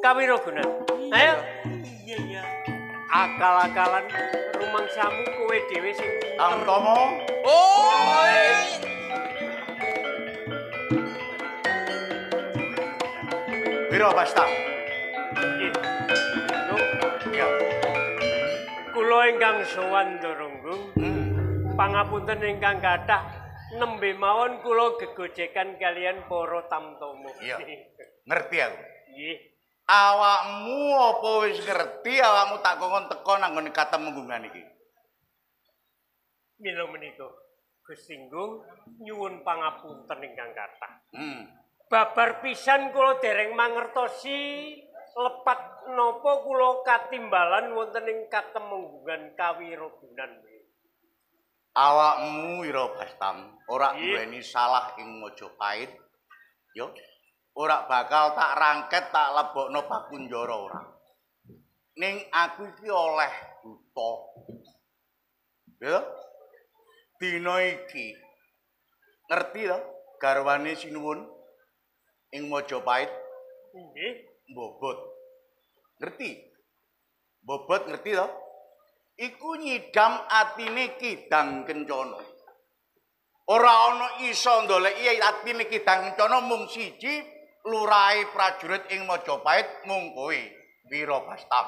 Kawirogunan. Ayo. Iya. Akal-akalan rumangsamu kowe dhewe sing Tamtomo. Oh. Wiro Basta. Nggih. Nuk, Ya. kula ingkang sowan Doronggung. Pangapunten ingkang kathah nembe mawon kula gegojekan kalian para tamtomo. Iya. Ngerti aku. Nggih. Awakmu apa wis ngerti awakmu tak kongkon teko nang ngene katemenggungan iki? Mila menika Gusti Nggung nyuwun pangapunten ingkang kathah. Babar pisan kula dereng mangertosi lepat napa kula katimbalan wonten ing katemenggungan Kawirogunan. Awakmu Wiro Bastam ora duweni salah ing Majapahit. Yo. Ora bakal tak rangket tak lebokno pakunjara ora. Ning aku iki oleh buta. Ya. Dina iki ngerti to garwane Sinuwun ing Majapahit? Nggih. Bobot. Ngerti? Bobot ngerti to? Iku nyidam atine Kidang Kencana. Ora ana iso ndoleki atine Kidang Kencana mung siji lurahe prajurit ing Majapahit mung kowe, Wiro Bastam.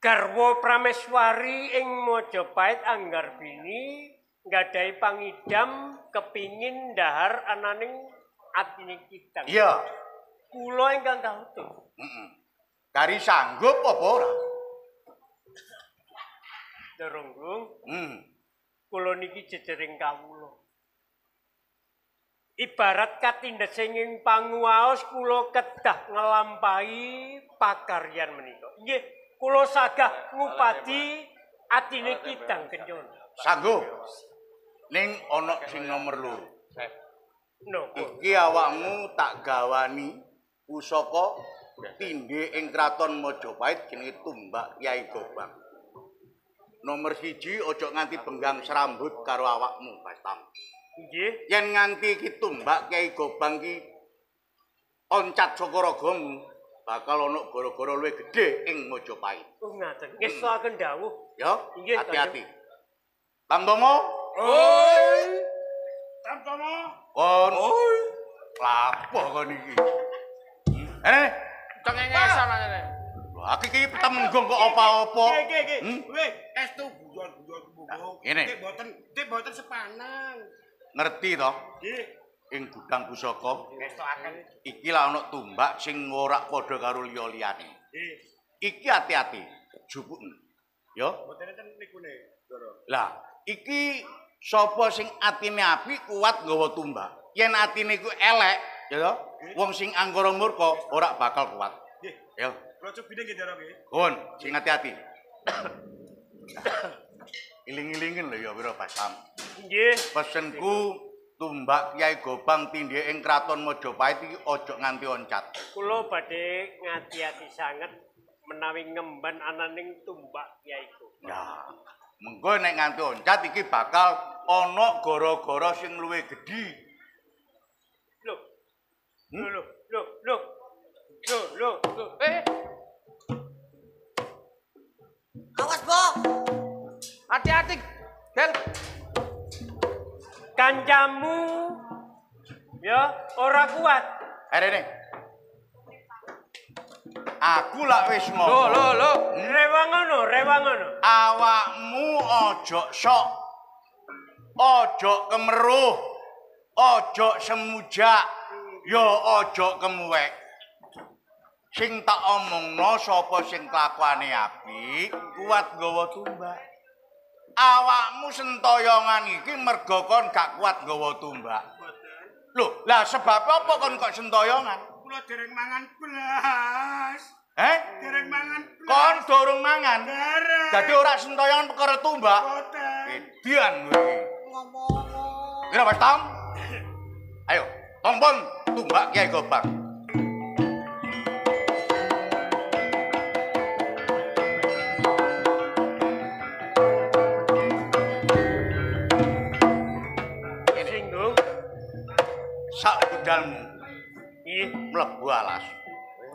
Garwa Prameswari ing Majapahit Anggarbini nggadahi pangidam kepingin ndahar ananing atine Kidang. Iya. Kula ingkang kautuh. Kari sanggup apa ora? Doronggung. Kula niki jejering kawula. Ibarat katindhesing ing panguwaos kula kedah ngelampahi pakaryan menika. Nggih, kula sagah ngupadi atine Kidang Kencana. Sanggup. Ning ana sing nomor 2. Napa? Iki awakmu tak gawani pusaka tindhe ing kraton Majapahit jenenge Tumbak Kyai Gobang. Nomor 1 aja nganti benggang serambut karo awakmu, Bastam. Nggih. Yen nganti iki Tumbak Kyai Gobang ki oncat saka ragamu, bakal ana gara-gara luwih gedhe ing Majapahit. Oh ngaten. Ngestoaken dawuh. Ya, Nggih, hati-hati. Tamtomo? Oi. Tamtomo? Kon. Oi. Lapo kon iki? Cengengesan aja. Wah, iki temenggung kok apa-apa. Nggih. Weh, estu guyon-guyon monggo. Ngene. Dik boten sepanang. Ngerti to? Nggih. Ing gudang pusaka Ngestoaken. iki lah ana tumbak sing ora padha karo liya-liyane. Nggih. Iki hati-hati, jupuk. Ya. Boten enten nikune, Ndoro. Lah, iki sapa sing atine apik kuat nggawa tumbak. Yen atine iku elek, ya wong sing angkara murka ora bakal kuat. Nggih. Ya. Kula cupine nggih, Ndoro nggih. Gon, sing hati-hati. Iling-ilingin lho ya Wiro Bastam. Nggih. Pesenku Tumbak Kyai Gobang tindhe ing kraton Majapahit iki aja nganti oncat. Kula badhe ngati-ati sanget menawi ngemban ananing Tumbak Kyai Gobang. Ya, mengko nek nganti oncat iki bakal ana gara-gara sing luwih gedhi. Loh. Awas, Bo. Hati-hati, Gel. Kancamu ya ora kuat. Rene. Aku lak wis ngomong. Lho. Rewangono. Awakmu aja sok. Aja kemeruh. Aja semujak. Ya aja kemuwek. Sing tak omongno sapa sing kelakuane apik, kuat nggawa tumbak. Awakmu sentoyongan iki mergo kon gak kuat nggawa tumbak. Lho, lah sebab apa kon kok sentoyongan? Kula dereng mangan blas. Dereng mangan blas. Kon dorong mangan. Dereng. Dadi ora sentoyongan perkara tumbak. Boten. Edian kowe iki. Ngomong. Wiro Bastam. Ayo, tompon Tumbak Kyai Gobang. sak budalmu Nggih. mlebu alas.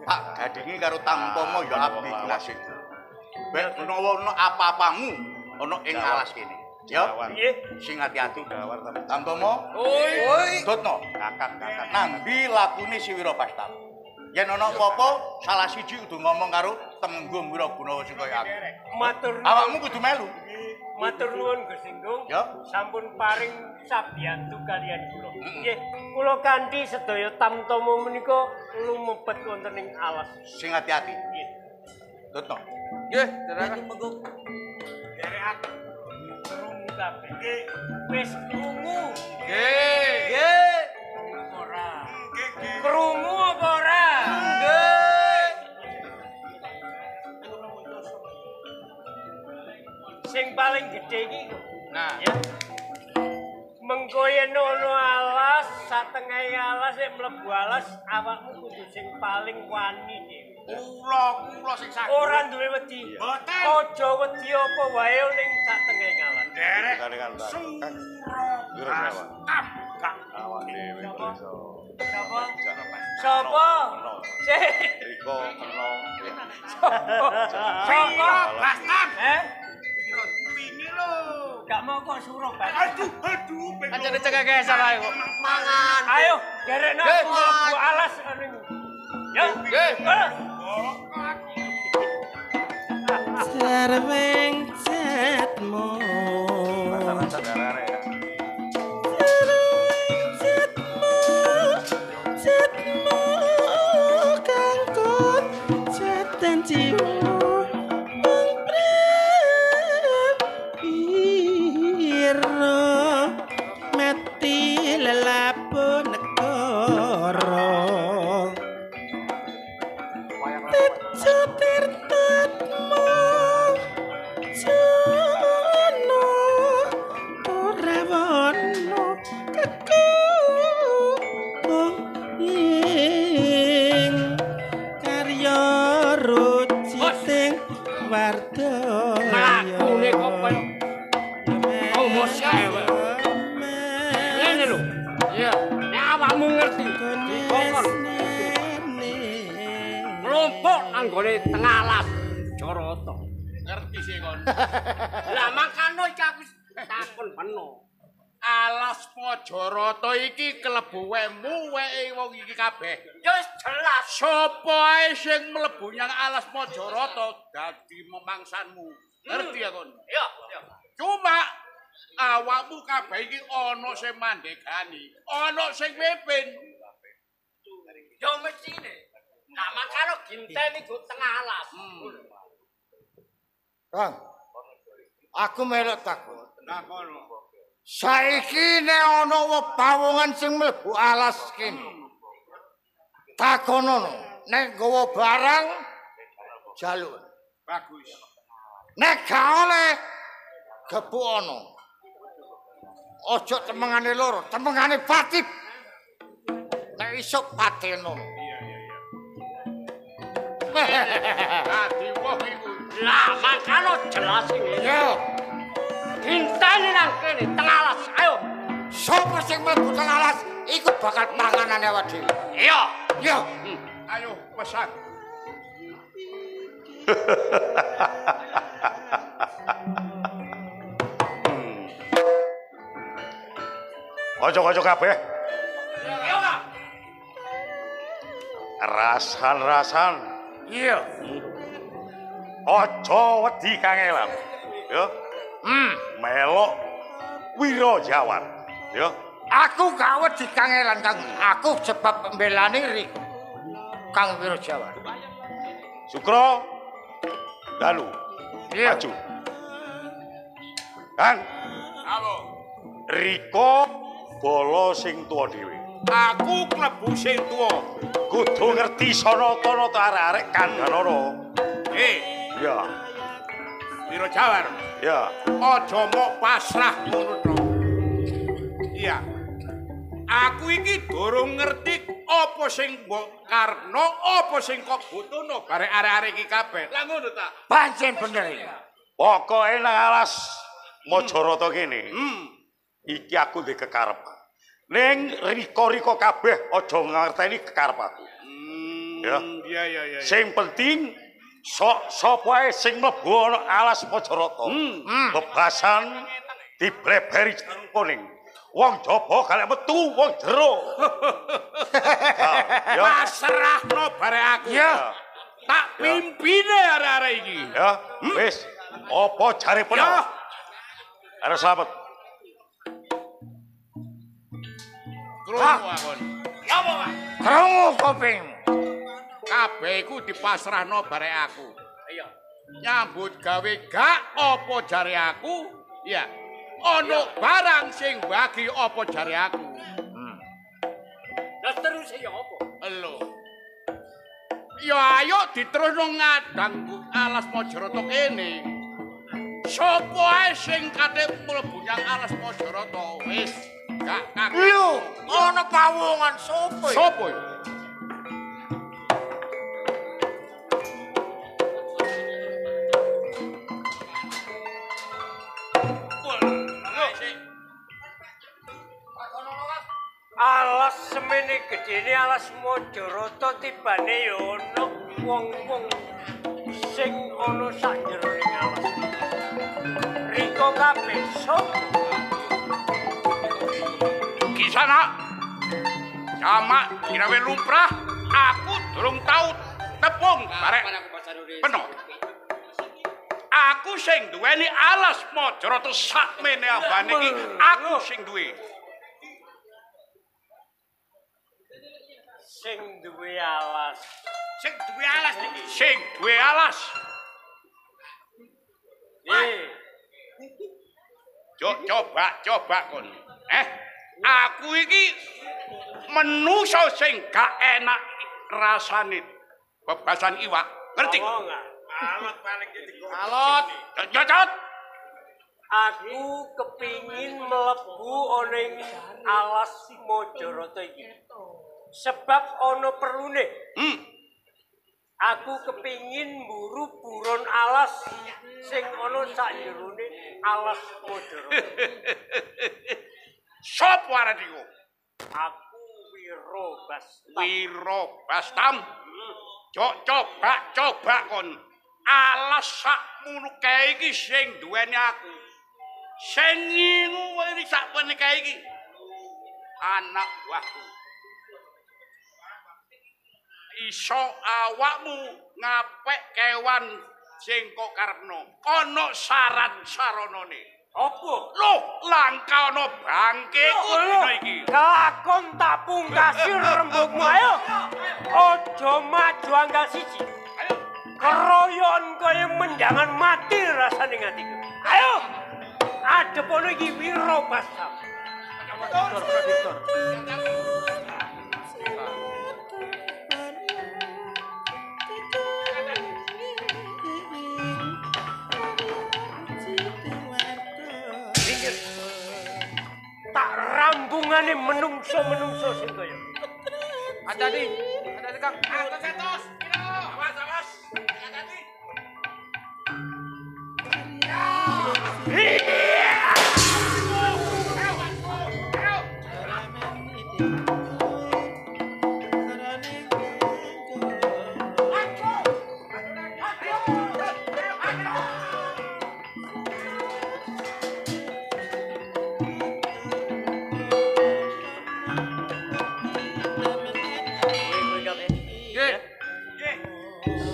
Tak gadingi karo tampomo ya abdi klasik. Ben menawa apa-apamu ana ing alas kene. Ya. Nggih. Sing ati-ati dawar tampomo. Oi. Dotno, kakak. Nambi lakune si Wirabastam. Yen ana apa-apa salah siji kudu ngomong karo Temenggung Wiraguna sing kaya aku. Matur Awakmu kudu melu. Matur nuwun Gusti Gunggung. Ya. Sampun paring sabiyantu kalian kula. Nggih, kula kanthi sedaya tamtama menika lumebet wonten ing alas. Sing ati-ati. Nggih. Dotno. Nggih, dereka. Derek krungu kabeh. Nggih. Wis krungu. Nggih. Nggih. Ora. Krungu apa ora? Nggih. Sing paling gedhe iki kok. Nah, Ya. Mengko yen ono alas, satengahe alas nek mlebu alas awakmu kudu sing paling wani dhewe. Kula sing sakit. Ora duwe wedi. Mboten. Aja wedi apa wae ning satengahe alas. Derek. Wiragawan. Gak. Awak dhewe iso. Sapa? Sapa? Sing Riko kena. Sapa? Bastam. Wingi lho. Gak mau kok suruh Bang. Aduh. aja cekake salah kok. Mangan. Ayo, derekno aku mlebu alas ning. Ya. Nggih. Sarweng cetmu Rasa-rasa darane ya. cetmu kangkut cetan jiwa piro mati lelapo negara Tirtatmu jono ora keku ing karya ruciting wardaya Mlakune kok koyo omos kae. Ngene lho. Iya. Nek awakmu ngerti dikongkon mlumpuk nang gone tengah alas Jarata. Ngerti sih kon. Lah makano iki aku takon beno. Alas Pojarata iki klebu wemu weke wong iki kabeh. Ya wis jelas. Sopo ae sing mlebu nyang alas Pojarata dadi memangsanmu. Ngerti ya kon? Ya. Cuma awakmu kabeh iki ana sing mandegani, ana sing mimpin. Ya mestine. Nah makano ginteni go tengah alas. Kang, aku melok takon. Nah kono. Saiki nek ana pawongan sing mlebu alas kene. Takonono, nek nggawa barang jaluk. Bagus. Nek gak oleh gebukono. Ojo temengane loro, temengane patip. Nek iso pateno. Dadi wong iku. Lah makano jelas iki. Yo, Ginteni nang kene tengah alas. Ayo. sapa sing mlebu teng alas iku bakal panganane awak dhewe. Iya. Yo, Ayo pesan. Ojo-ojo kabeh. Iya, Kak. Rasan-rasan. iya. Ojo wedi kangelan. Ya. Melok Wirajawar. Ya. Aku gak wedi kangelan Kang. Aku sebab pembelane ri Kang Wirajawar. Sukro. Dalu. Iya. Maju. Kang. Apa? Riko bolo sing tuwa dhewe. Aku klebu sing tuwa. Kudu ngerti sanata-nata arek-arek Kandhanara. Ya. Wirajawar. Ya. Aja mok pasrah ngono to. Iya. Aku iki durung ngerti apa sing mbok karno, apa sing kok butuhno barek arek-arek iki kabeh. Lah ngono ta? Pancen bener iki. Pokoke nang alas Majarata kene. Iki aku ndek kekarep. Ning riko-riko kabeh aja ngerteni kekarepku. Ya. Iya. Sing penting sapa ae sing mlebu ana alas Majarata. Bebasan dibleberi jarum kuning. Wong jaba galek metu wong jero. Pasrahno bare aku. Ya. Tak pimpine arek-arek iki. Ya, wis. Apa jare peno? Arep slamet. Krungu akon. Krungu kupingmu. Kabeh iku dipasrahno bare aku. Iya. Nyambut gawe gak apa jare aku? Ya. Ono barang sing bagi apa jare aku? Lah terus ya apa? Lho. Ya ayo diterusno ngadang alas Majarata kene. Sopo ae sing kate mlebu nang alas Majarata wis gak kaku. Lho, ana pawongan sopo? Sopo? Alas semene gedene alas Majarata tibane ya ana wong-wong sing ana sak jeroning alas. Riko kabeh sapa? Kisana. Jamak dirawe lumrah, aku durung tau tepung barek. Peno. Aku sing duweni alas Majarata sakmene ambane iki, aku sing duwe. Sing duwe alas. Sing duwe alas iki. Sing duwe alas. Coba kon. Aku iki menusa sing gak enak rasane. Bebasan iwak, ngerti? Alot balik iki. Alot. Cocot. Aku kepingin mlebu ana ing alas Majarata iki. Sebab ana perlune. Aku kepingin mburu buron alas sing ana sak jerone alas Majarata. Sopo arek iku? Aku Wirobastam. Wirobastam. Coba kon. Alas sakmono kae iki sing duweni aku. Sing ngingu iki sakmene kae iki. Anak buahku. Iso awakmu ngapek kewan sing kok karepno. Ana syarat-saranane. Apa? Loh, langka ana bangkeku dina iki. Lakon tak pungkasi rembugmu ayo. Aja maju anggal siji. Ayo. Keroyon kaya menjangan mati rasane ngatiku. Ayo. Adepono iki Wirobastam. Victor. Tak rambungane menungso sing kaya. Hati-hati Kang. Atos. Awas. Hati-hati.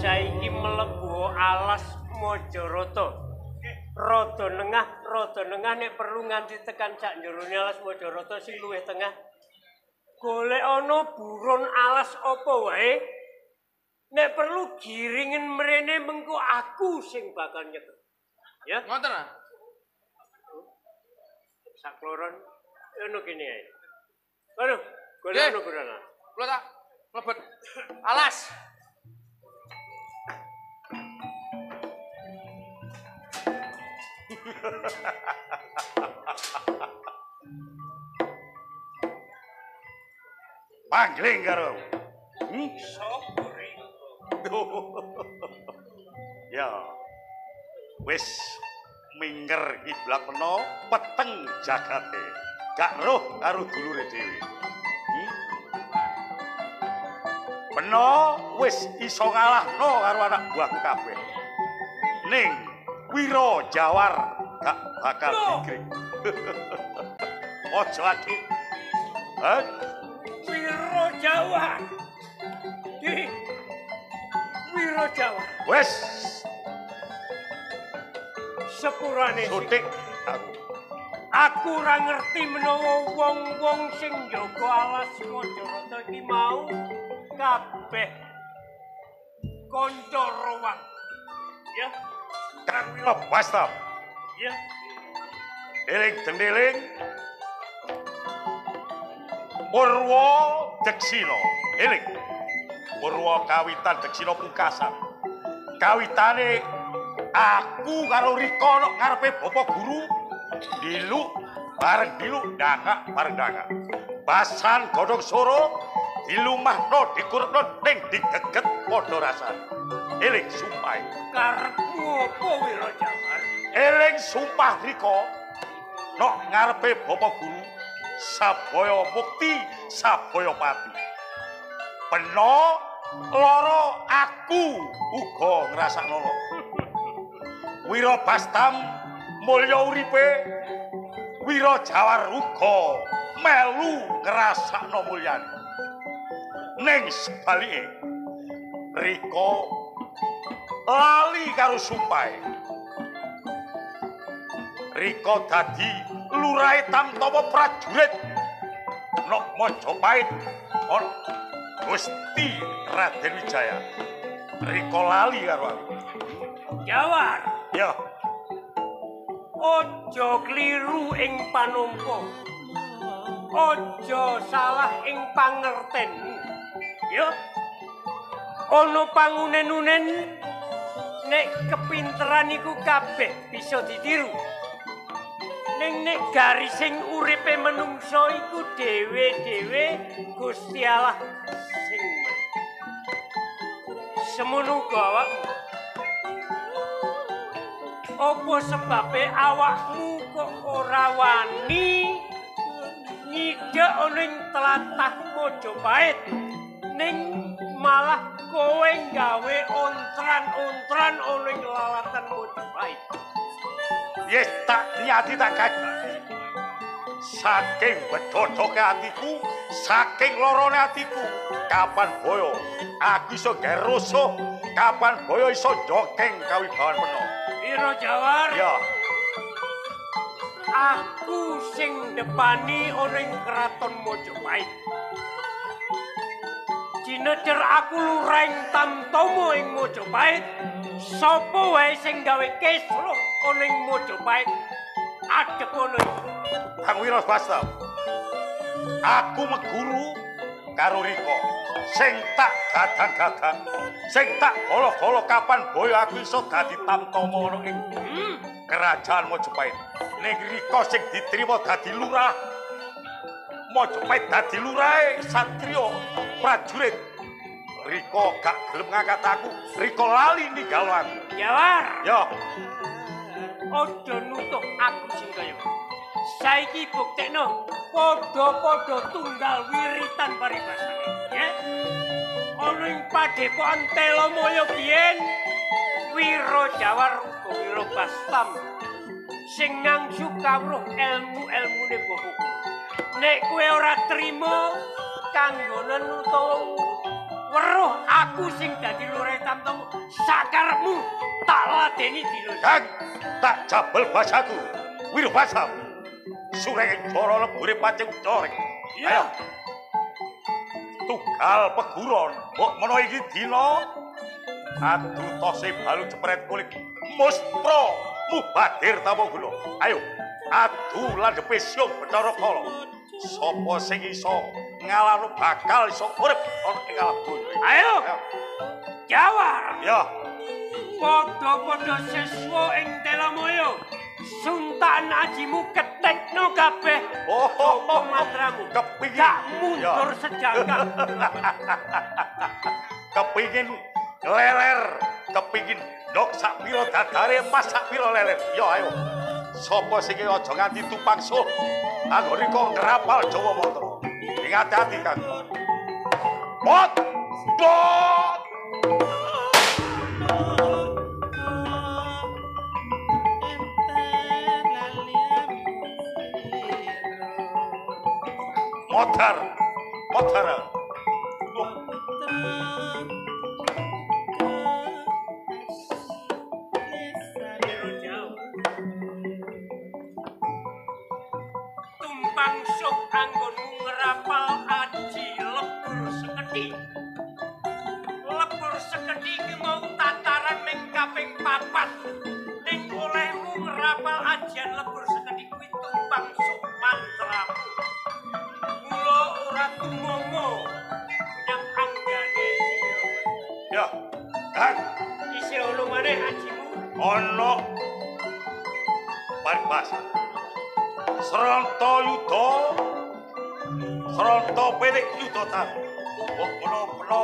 Saiki mlebu alas Majarata. Rada nengah nek perlu nganti tekan sak jerone alas Majarata sing luwih tengah. Golek ana buron alas apa wae. Nek perlu giringen mrene mengko aku sing bakal nyekel. Ya. Ngoten ah. Sakloron ngono kene ae. Kono, golek buron alas. Kula tak mlebet alas. Pangling karo. Sopo Ya. Wis minger kiblat meno peteng jagate. gak roh karo dulure dhewe. Beno wis iso ngalahno karo anak buahku kabeh. Ning Wiro Jawar gak bakal digring. Ojo ati. Hah? Wiro Jawar. Wiro Jawar. Wes Sepurane sutik aku ora ngerti menawa wong-wong sing njaga alas Majarata iki mau kabeh kanca rowang. Ya, Karna Basta. ya. Eling dendeling Purwa Deksina. Eling. Purwa kawitan Deksina pungkasan. Kawitane aku karo Rika nek ngarepe Bapak Guru dilu bareng dilu dangak bareng dangak. Basan godhong soro dilumahno dikurepno ning digeget padha rasane. Eling sumpah. Karepmu apa Wiro Jawar? Eling sumpah Rika nek ngarepe Bapak Guru sabaya mukti sabaya pati. Peno lara aku uga ngrasakno lara. Wiro Bastam mulya uripe, Wiro Jawar uga melu ngrasakno mulyane. Ning sebalike Rika lali karo sumpahe. Rika dadi lurahe Tamtama prajurit nok Majapahit ana Gusti Raden Wijaya. Rika lali karo aku. Jawar, Ya, ojo kliru ing panampa. Ojo salah ing pangertenmu. Ya. Ana pangunen-unen nek kepinteran iku kabeh bisa ditiru. Ning nek garising uripe menungso iku dhewe-dhewe Gusti Allah sing men. Semono uga awakmu. Apa sebabe awakmu kok ora wani nyidhak ning tlatah Majapahit ning malah kowe gawe ontran-ontran ning lalatan Majapahit. yes tak niati tak kaji. Saking bedodoke atiku, saking lorone atiku, kapan boyo aku iso gawe rusuh, kapan boyo iso jokeng kawibawan peno. Wiro Jawar, Ya, aku sing depani ning kraton Majapahit. Jineder aku lureng Tamtama ing Majapahit. Sapa wae sing gawe kesruh ning Majapahit adep ono. Kang Wiro Bastam. Aku meguru karo Rika. Sing tak gadang-gadang, sing tak golo-golo kapan boyo aku iso dadi Tamtama ing kerajaan Majapahit. Ning Rika sing diterima dadi lurah Majapahit dadi lurahe satriya prajurit. Rika gak gelem ngangkat aku, Rika lali ninggal aku. Jawar, Ya, ojo nutuh aku sing kaya. Saiki buktekno padha-padha tunggal wiritan paribasane, ya. Ana ing padepokan Telomoyo biyen Wiro Jawar uga Wiro Bastam sing ngangsu kawruh ilmu-ilmune Bapak. Nek kowe ora trima kanggonan utawa weruh aku sing dadi lurah Tamtama sakarepmu tak ladeni dina. Kang, tak jabel basaku. Wiro Bastam. Sureng cara lebure pacing coreng. Ayo. Tunggal peguron, mbok menawa iki dina adu tose balu jepret kulit muspro mubadir Tamaguna. Ayo, adu landhepe siung Bathara Kala. Sapa sing iso ngalahno bakal iso urip ana ing alam donya. Ayo. Jawar. Ya, Padha-padha siswa ing Telomoyo. Suntaan ajimu ketekno kabeh. oh, Mantramu. kepingin. Gak mundur Ya. sejangkal. Kepingin leler, kepingin dok sak piro dadare mas sak piro leler. Yo ayo. Sapa sing aja nganti tumpang suh. Anggo riko ngrapal Jawa mantra. Ing ati-ati Kang. Bot! Bot! Motor. Motor. Tumpang suh anggonmu ngerapal aji lebur sekedi. Lebur sekedi ki mau tataran ming kaping 4. Ning olehmu ngerapal ajian lebur sekedi kuwi tumpang suh mantramu. Mula ora tumongo nyang anggane sira. Ya. Kang, Isih ono maneh ajimu. ono paribasa. Sranta yuda. Sranta pelik yuda ta. Wong peno-peno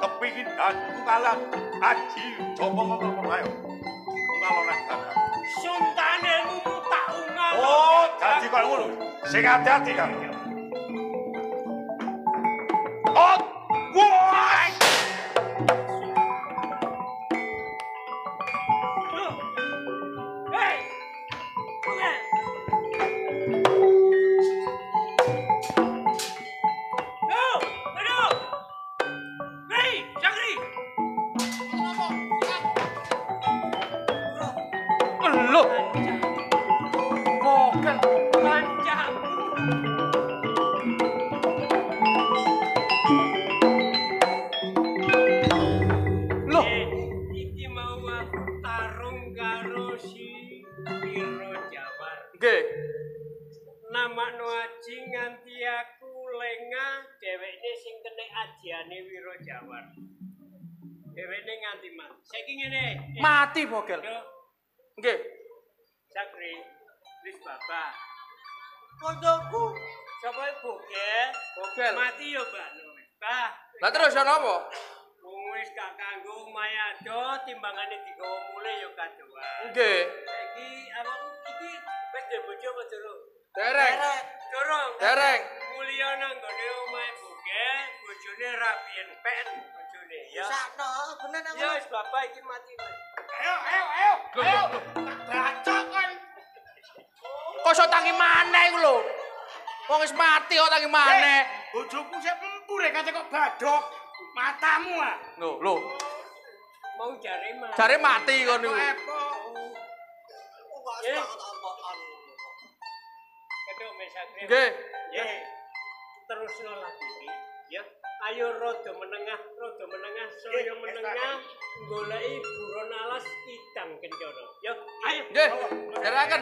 kepingin aku kalah aji Jawa mantra ayo. Ngaloreh Kang. Suntanemu tak ungal. Oh, dadi kok ngono. Sing hati-hati Kang. Oh, wah! Hei! Bukan. Yo, aduh. Hei, Sakri. Lho. Moken. Kancamu. Lho. Iki mau aku tarung karo si Wiro Jawar. Nggih. Namakno aji nganti aku lengah, dheweke sing kena ajiane Wiro Jawar. Dheweke nganti mati. Saiki ngene. Mati Bogel. Yo, Nggih. Sakri, wis babah. Koncoku. Sapa ibu ya? Bogel. Mati yo, Mbak. Bah. Lah terus ana apa? Wis gak kanggo mayado timbangane digawa mulih yo kadoan. Nggih. Saiki awakmu iki wis duwe bojo apa durung? Dereng. Durung. Dereng. Mulya nang gone omahe Boge, bojone rabien pen bojone ya. Sakno, bener nang. Ya wis bapak iki mati wis. Ayo. Bacok kan. Kok iso tangi maneh iku lho. Wong wis mati kok tangi maneh. Bojoku sik empur ya kate kok badok. Matamu ah. Lho. Mau jare mati. Jare mati kon niku. Kedok mesakne. Nggih. Nggih. Terusno lagi iki ya. Ayo rada menengah saya menengah goleki buron alas idang kencana. Ya, ayo. Nggih. Deraken.